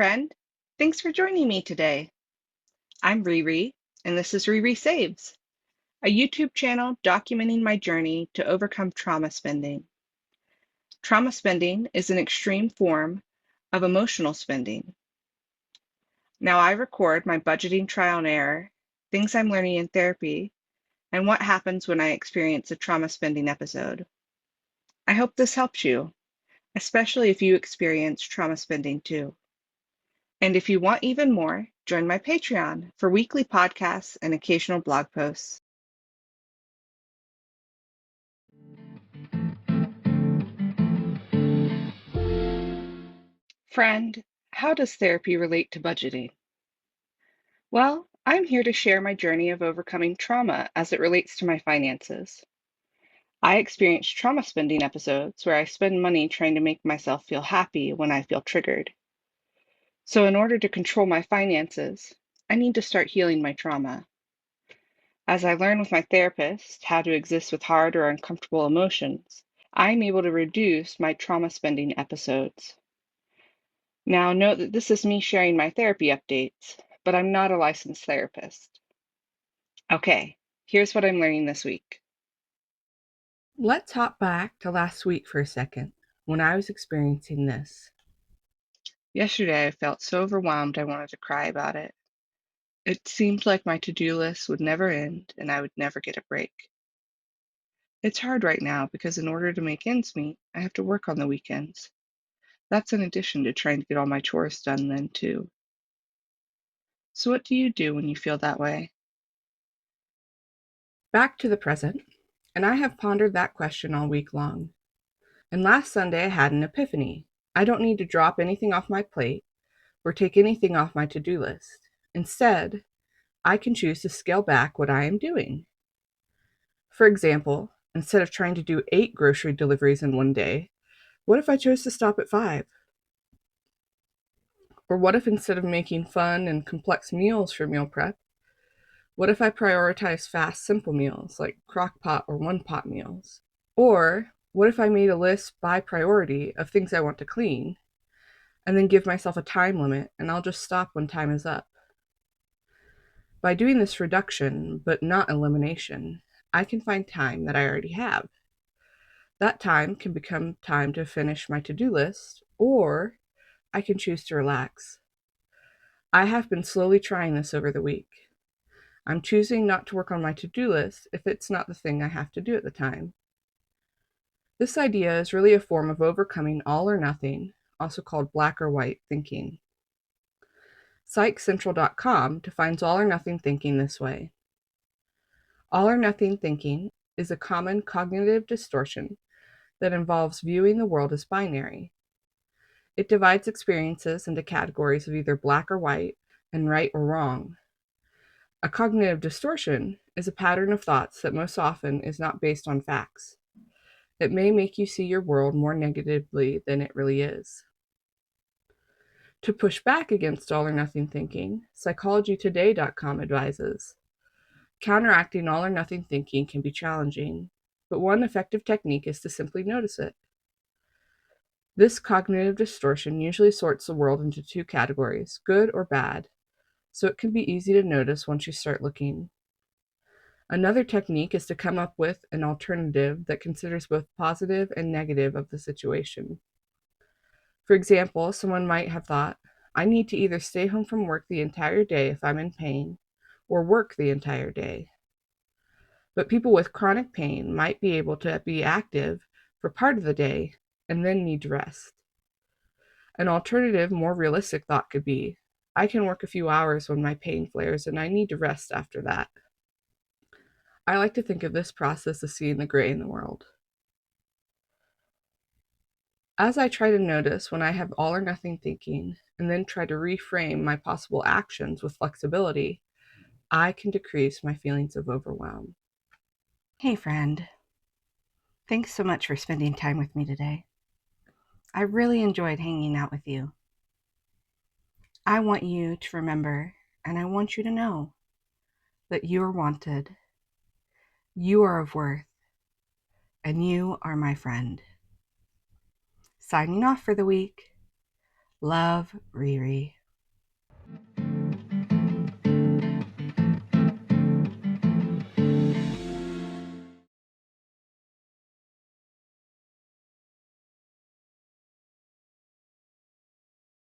friend. Thanks for joining me today. I'm ReeRee, and this is ReeReeSaves, a YouTube channel documenting my journey to overcome trauma spending. Trauma spending is an extreme form of emotional spending. Now, I record my budgeting trial and error, things I'm learning in therapy, and what happens when I experience a trauma spending episode. I hope this helps you, especially if you experience trauma spending too. And if you want even more, join my Patreon for weekly podcasts and occasional blog posts. Friend, how does therapy relate to budgeting? Well, I'm here to share my journey of overcoming trauma as it relates to my finances. I experience trauma spending episodes where I spend money trying to make myself feel happy when I feel triggered. So, in order to control my finances, I need to start healing my trauma. As I learn with my therapist how to exist with hard or uncomfortable emotions, I'm able to reduce my trauma spending episodes. Now, note that this is me sharing my therapy updates, but I'm not a licensed therapist. Okay, here's what I'm learning this week. Let's hop back to last week for a second when I was experiencing this. Yesterday, I felt so overwhelmed I wanted to cry about it. It seemed like my to-do list would never end and I would never get a break. It's hard right now because in order to make ends meet, I have to work on the weekends. That's in addition to trying to get all my chores done then too. So what do you do when you feel that way? Back to the present, and I have pondered that question all week long. And last Sunday, I had an epiphany. I don't need to drop anything off my plate or take anything off my to-do list. Instead, I can choose to scale back what I am doing. For example, instead of trying to do 8 grocery deliveries in one day, what if I chose to stop at 5? Or what if instead of making fun and complex meals for meal prep, what if I prioritize fast, simple meals like crock pot or one pot meals? Or what if I made a list by priority of things I want to clean and then give myself a time limit and I'll just stop when time is up? By doing this reduction, but not elimination, I can find time that I already have. That time can become time to finish my to do list, or I can choose to relax. I have been slowly trying this over the week. I'm choosing not to work on my to do list if it's not the thing I have to do at the time. This idea is really a form of overcoming all or nothing, also called black or white thinking. PsychCentral.com defines all or nothing thinking this way. All or nothing thinking is a common cognitive distortion that involves viewing the world as binary. It divides experiences into categories of either black or white and right or wrong. A cognitive distortion is a pattern of thoughts that most often is not based on facts. It may make you see your world more negatively than it really is. To push back against all or nothing thinking, psychologytoday.com advises. Counteracting all or nothing thinking can be challenging, but one effective technique is to simply notice it. This cognitive distortion usually sorts the world into 2 categories, good or bad, so it can be easy to notice once you start looking. Another technique is to come up with an alternative that considers both positive and negative of the situation. For example, someone might have thought, I need to either stay home from work the entire day if I'm in pain, or work the entire day. But people with chronic pain might be able to be active for part of the day and then need to rest. An alternative, more realistic thought could be, I can work a few hours when my pain flares and I need to rest after that. I like to think of this process as seeing the gray in the world. As I try to notice when I have all or nothing thinking and then try to reframe my possible actions with flexibility, I can decrease my feelings of overwhelm. Hey, friend. Thanks so much for spending time with me today. I really enjoyed hanging out with you. I want you to remember, and I want you to know, that you are wanted, you are of worth, and you are my friend. Signing off for the week. Love, Riri.